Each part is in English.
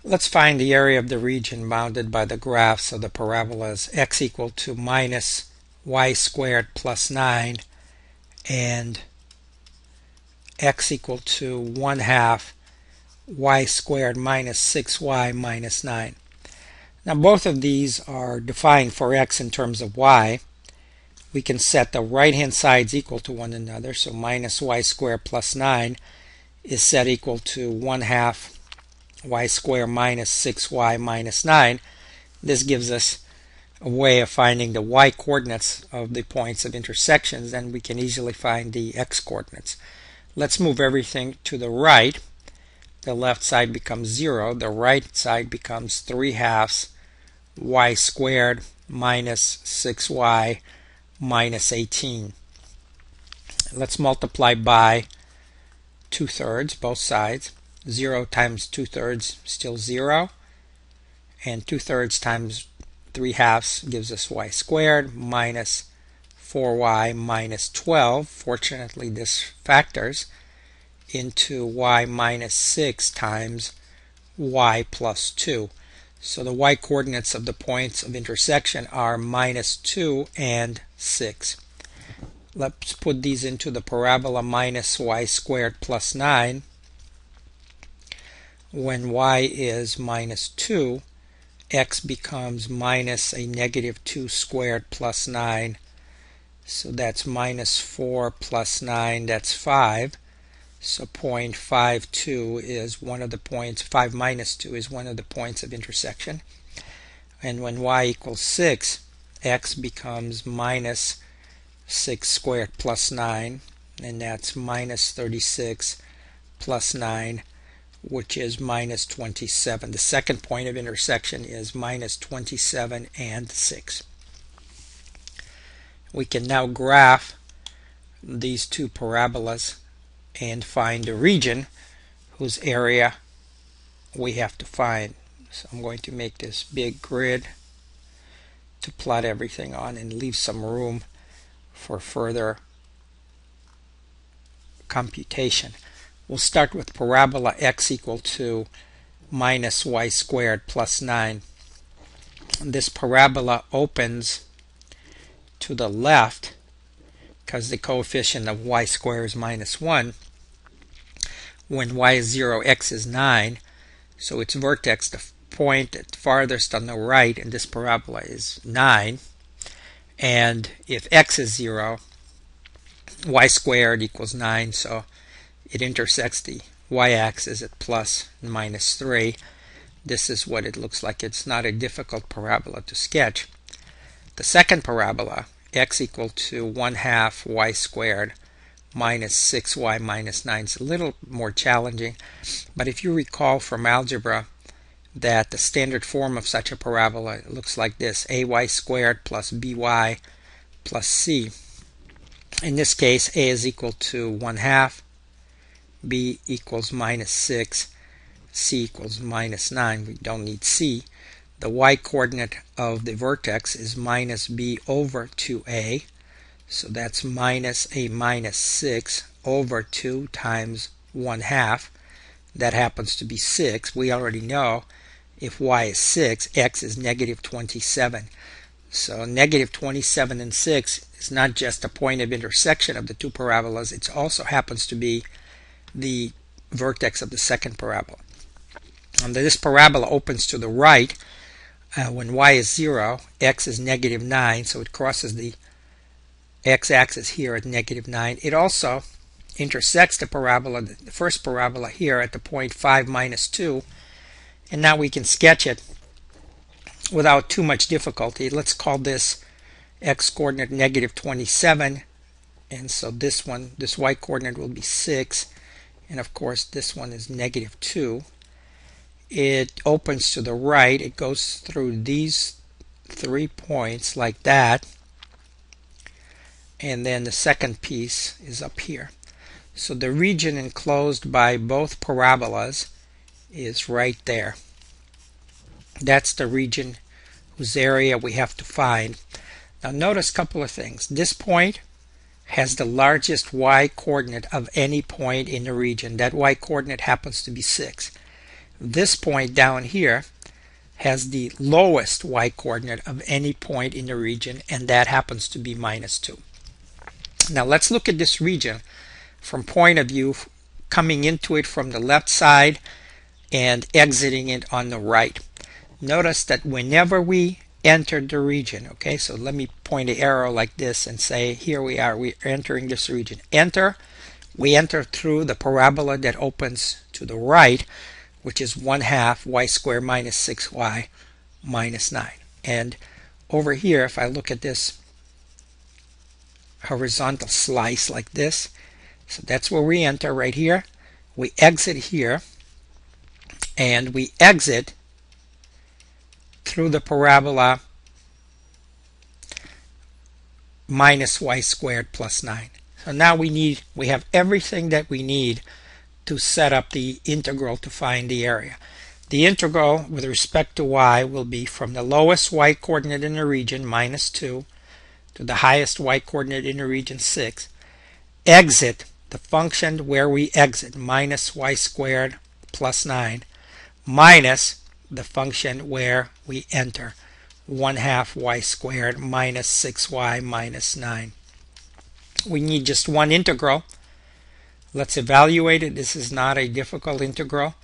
Let's find the area of the region bounded by the graphs of the parabolas x equal to minus y squared plus 9 and x equal to 1/2 y squared minus 6y minus 9. Now both of these are defined for x in terms of y. We can set the right hand sides equal to one another, so minus y squared plus 9 is set equal to 1/2 y squared minus 6y minus 9. This gives us a way of finding the y coordinates of the points of intersections, and we can easily find the x coordinates. Let's move everything to the right. The left side becomes 0. The right side becomes 3/2 y squared minus 6y minus 18. Let's multiply by 2/3 both sides. 0 times 2/3 still 0, and 2/3 times 3/2 gives us y squared minus 4y minus 12. Fortunately, this factors into y minus 6 times y plus 2. So the y coordinates of the points of intersection are minus 2 and 6. Let's put these into the parabola minus y squared plus 9. When y is minus 2, x becomes minus a negative 2 squared plus 9. So that's minus 4 plus 9, that's 5. So 0.52 is one of the points, 5 minus 2 is one of the points of intersection. And when y equals 6, x becomes minus 6 squared plus 9, and that's minus 36 plus 9, which is minus 27. The second point of intersection is minus 27 and 6. We can now graph these two parabolas and find the region whose area we have to find. So I'm going to make this big grid to plot everything on and leave some room for further computation. We'll start with parabola x equal to minus y squared plus 9. This parabola opens to the left because the coefficient of y squared is minus 1. When y is 0, x is 9. So its vertex, the point farthest on the right in this parabola, is 9. And if x is 0, y squared equals 9. So it intersects the y-axis at plus and minus 3. This is what it looks like. It's not a difficult parabola to sketch. The second parabola, x equal to 1/2 y squared minus 6y minus 9, is a little more challenging. But if you recall from algebra that the standard form of such a parabola looks like this: ay squared plus by plus c. In this case, a is equal to 1/2, b equals minus 6, c equals minus 9. We don't need c. The y coordinate of the vertex is minus b over 2a. So that's minus a minus 6 over 2 times 1/2. That happens to be 6. We already know if y is 6, x is negative 27. So negative 27 and 6 is not just a point of intersection of the two parabolas, it also happens to be the vertex of the second parabola. This parabola opens to the right. When y is 0, x is negative 9, so it crosses the x-axis here at negative 9. It also intersects the parabola, the first parabola here, at the point 5 minus 2. And now we can sketch it without too much difficulty. Let's call this x-coordinate negative 27. And so this y coordinate will be 6. And of course this one is negative 2. It opens to the right. It goes through these 3 points like that. And then the second piece is up here. So the region enclosed by both parabolas is right there. That's the region whose area we have to find. Now notice a couple of things. This point has the largest y coordinate of any point in the region. That y coordinate happens to be 6. This point down here has the lowest y-coordinate of any point in the region, and that happens to be -2. Now let's look at this region from point of view coming into it from the left side and exiting it on the right. Notice that whenever we enter the region, okay, so let me point the arrow like this and say here we are, we're entering this region. We enter through the parabola that opens to the right, which is 1/2 y squared minus 6y minus 9. And over here, if I look at this horizontal slice like this, so that's where we enter right here. We exit here, and we exit through the parabola minus y squared plus 9. So now we have everything that we need to set up the integral to find the area. The integral with respect to y will be from the lowest y coordinate in the region, -2, to the highest y coordinate in the region, 6. Exit the function where we exit, minus y squared plus 9, minus the function where we enter, 1/2 y squared minus 6y minus 9. We need just one integral. Let's evaluate it. This is not a difficult integral.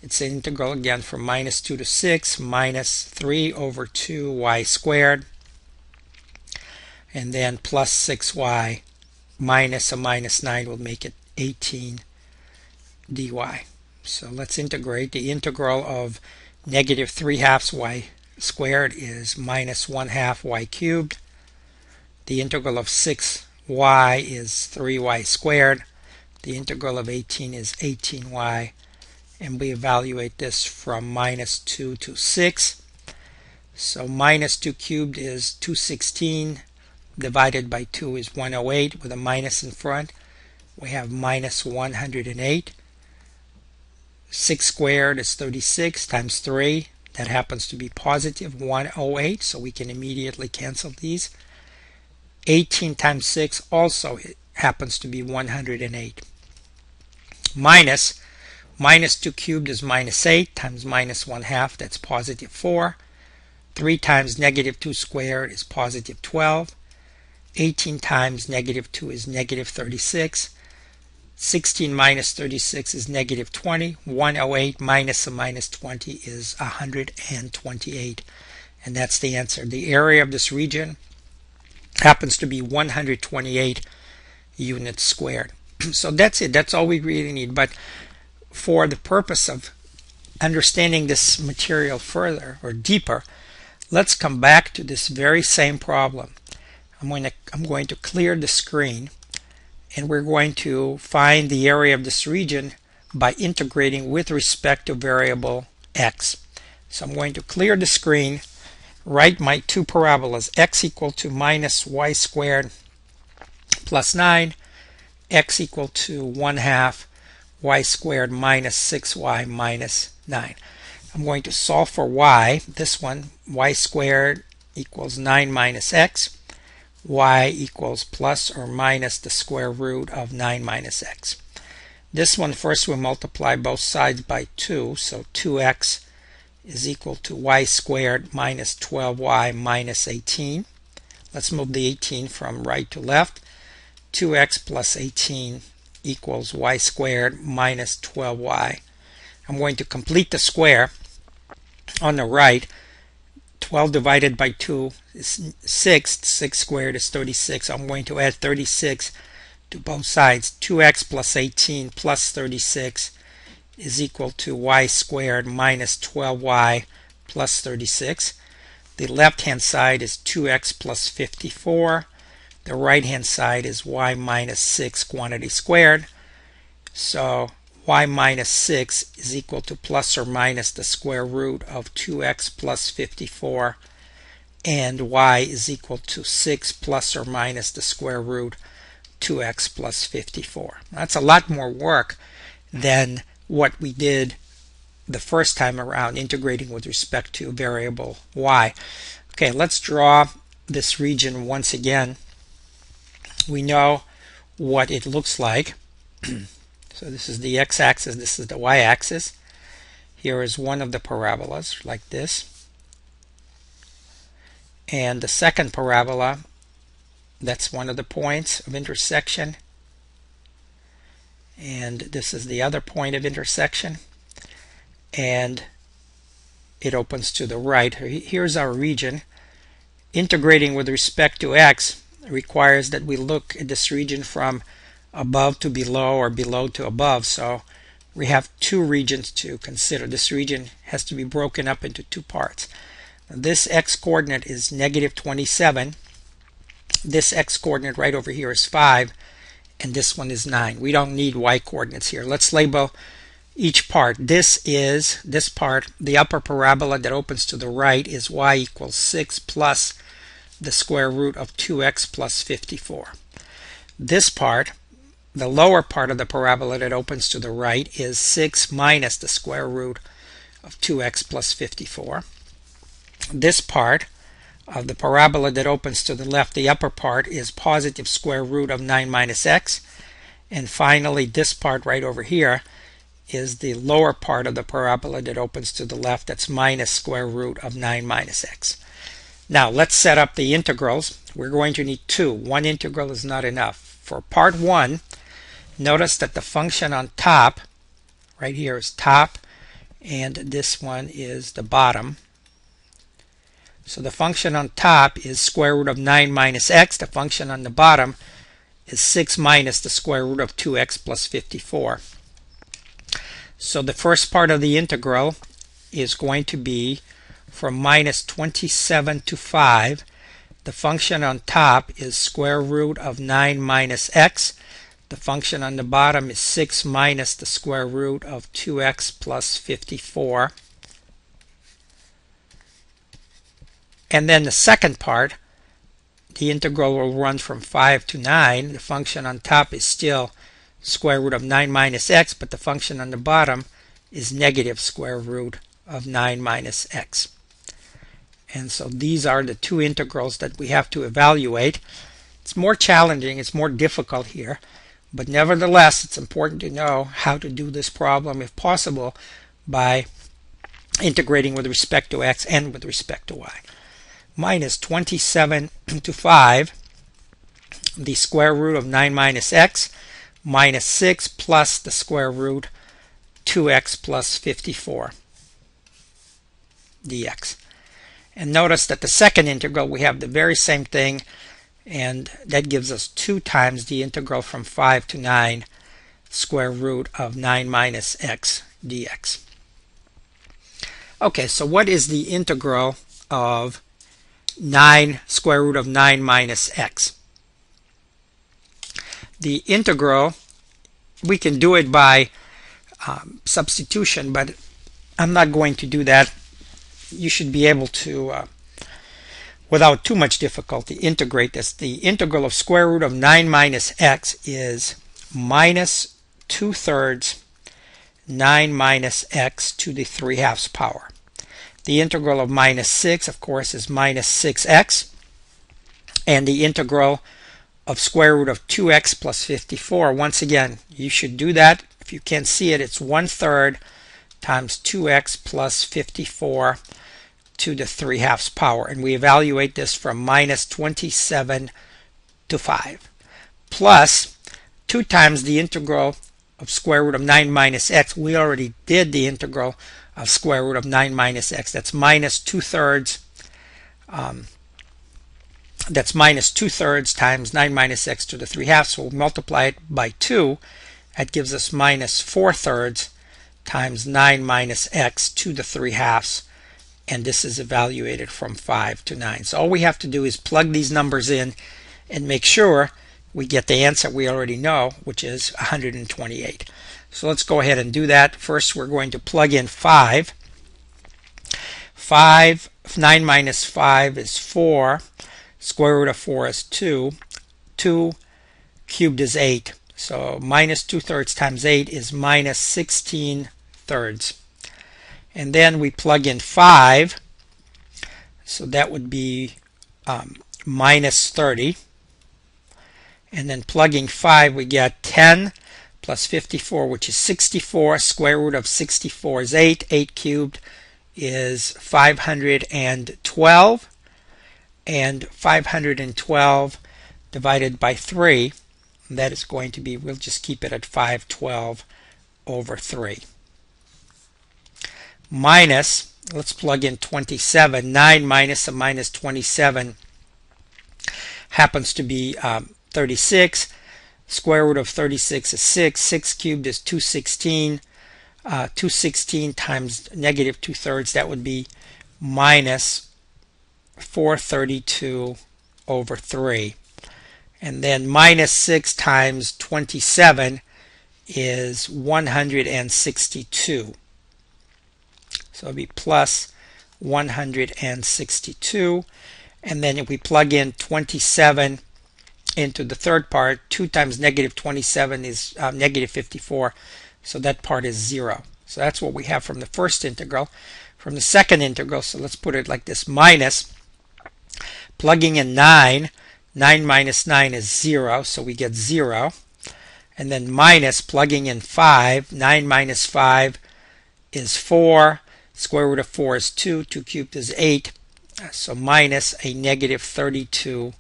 It's an integral again from -2 to 6, minus 3 over 2y squared, and then plus 6y minus a minus 9 will make it 18 dy. So let's integrate. The integral of -3/2 y squared is minus 1/2 y cubed. The integral of 6y is 3y squared. The integral of 18 is 18y, and we evaluate this from -2 to 6. So -2 cubed is 216, divided by 2 is 108 with a minus in front. We have minus 108. 6 squared is 36 times 3. That happens to be positive 108, so we can immediately cancel these. 18 times 6 also happens to be 108. -2 cubed is -8 times minus 1/2, that's positive 4. 3 times -2 squared is positive 12. 18 times -2 is -36. 16 minus 36 is -20. 108 minus a minus 20 is 128. And that's the answer. The area of this region happens to be 128 units squared. So that's it. That's all we really need. But for the purpose of understanding this material further or deeper, let's come back to this very same problem. I'm going to clear the screen, and we're going to find the area of this region by integrating with respect to variable x. So I'm going to clear the screen, write my two parabolas, x equal to minus y squared plus 9, x equal to 1/2 y squared minus 6y minus 9. I'm going to solve for y. This one, y squared equals 9 minus x. Y equals plus or minus the square root of 9 minus x. This one, first we multiply both sides by 2, so 2x is equal to y squared minus 12y minus 18. Let's move the 18 from right to left. 2x plus 18 equals y squared minus 12y. I'm going to complete the square on the right. 12 divided by 2 is 6. 6 squared is 36. I'm going to add 36 to both sides. 2x plus 18 plus 36 is equal to y squared minus 12y plus 36. The left hand side is 2x plus 54. The right hand side is y minus 6 quantity squared. So y minus 6 is equal to plus or minus the square root of 2x plus 54, and y is equal to 6 plus or minus the square root 2x plus 54. That's a lot more work than what we did the first time around, integrating with respect to variable y. Okay, let's draw this region once again. We know what it looks like. So this is the x-axis, this is the y-axis. Here is one of the parabolas, like this. And the second parabola, that's one of the points of intersection. And this is the other point of intersection. And it opens to the right. Here's our region. Integrating with respect to x requires that we look at this region from above to below or below to above. So we have two regions to consider. This region has to be broken up into two parts. This x-coordinate is -27. This x-coordinate right over here is 5. And this one is 9. We don't need y-coordinates here. Let's label each part. This part, the upper parabola that opens to the right, is y equals 6 plus the square root of 2x plus 54. This part, the lower part of the parabola that opens to the right, is 6 minus the square root of 2x plus 54. This part of the parabola that opens to the left, the upper part, is positive square root of 9 minus x. And finally, this part right over here is the lower part of the parabola that opens to the left, that's minus square root of 9 minus x. Now let's set up the integrals. We're going to need two. One integral is not enough. For part 1, notice that the function on top, right here, is top, and this one is the bottom. So the function on top is square root of 9 minus x. The function on the bottom is 6 minus the square root of 2x plus 54. So the first part of the integral is going to be from -27 to 5. The function on top is square root of 9 minus x. The function on the bottom is 6 minus the square root of 2x plus 54. And then the second part, the integral will run from 5 to 9. The function on top is still square root of 9 minus x, but the function on the bottom is negative square root of 9 minus x. And so these are the two integrals that we have to evaluate. It's more challenging, it's more difficult here, but nevertheless it's important to know how to do this problem, if possible, by integrating with respect to x and with respect to y. -27 to 5, the square root of 9 minus x, minus 6 plus the square root 2x plus 54 dx. And notice that the second integral, we have the very same thing, and that gives us 2 times the integral from 5 to 9, square root of 9 minus x dx. Okay, so what is the integral of square root of 9 minus x? The integral, we can do it by substitution, but I'm not going to do that. You should be able to, without too much difficulty, integrate this. The integral of square root of 9 minus x is minus 2/3 9 minus x to the 3/2 power. The integral of minus 6, of course, is minus 6x. And the integral of square root of 2x plus 54, once again, you should do that. If you can't see it, it's 1/3 times 2x plus 54 to the 3/2 power. And we evaluate this from -27 to 5. Plus 2 times the integral of square root of 9 minus x. We already did the integral of square root of 9 minus x. That's minus 2/3. That's minus 2/3 times 9 minus x to the 3/2. So we'll multiply it by 2. That gives us minus 4/3 times 9 minus x to the 3/2. And this is evaluated from 5 to 9. So all we have to do is plug these numbers in and make sure we get the answer we already know, which is 128. So let's go ahead and do that. First, we're going to plug in 5. 9 minus 5 is 4. Square root of 4 is 2. 2 cubed is 8. So minus 2/3 times 8 is minus 16/3. And then we plug in 5. So that would be minus 30. And then plugging 5, we get 10 plus 54, which is 64. Square root of 64 is 8. 8 cubed is 512. And 512 divided by 3, that is going to be, we'll just keep it at 512 over 3. Minus, let's plug in 27. 9 minus a minus 27 happens to be 36. Square root of 36 is 6. 6 cubed is 216. 216 times negative 2/3, that would be minus 432 over 3. And then minus 6 times 27 is 162. So it'll be plus 162. And then if we plug in 27 into the third part, 2 times negative 27 is negative 54. So that part is 0. So that's what we have from the first integral. From the second integral, so let's put it like this, minus, plugging in 9, 9 minus 9 is 0, so we get 0. And then minus, plugging in 5, 9 minus 5 is 4. Square root of 4 is 2. 2 cubed is 8. So minus a negative 32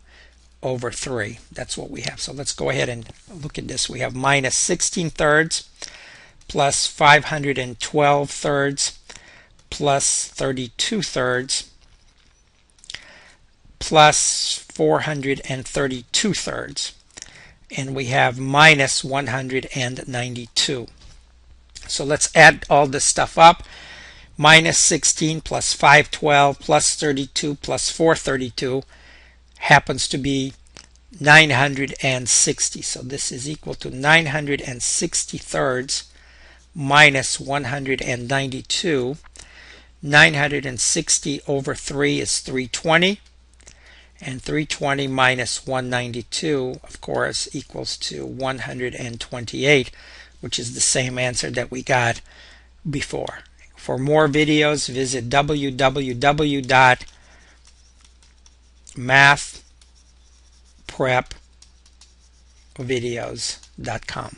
over 3. That's what we have. So let's go ahead and look at this. We have minus 16/3 plus 512/3 plus 32/3 plus 432/3. And we have minus 192. So let's add all this stuff up. Minus 16 plus 512 plus 32 plus 432 happens to be 960. So this is equal to 960/3 minus 192. 960 over 3 is 320. And 320 minus 192, of course, equals to 128, which is the same answer that we got before. For more videos, visit www.mathprepvideos.com.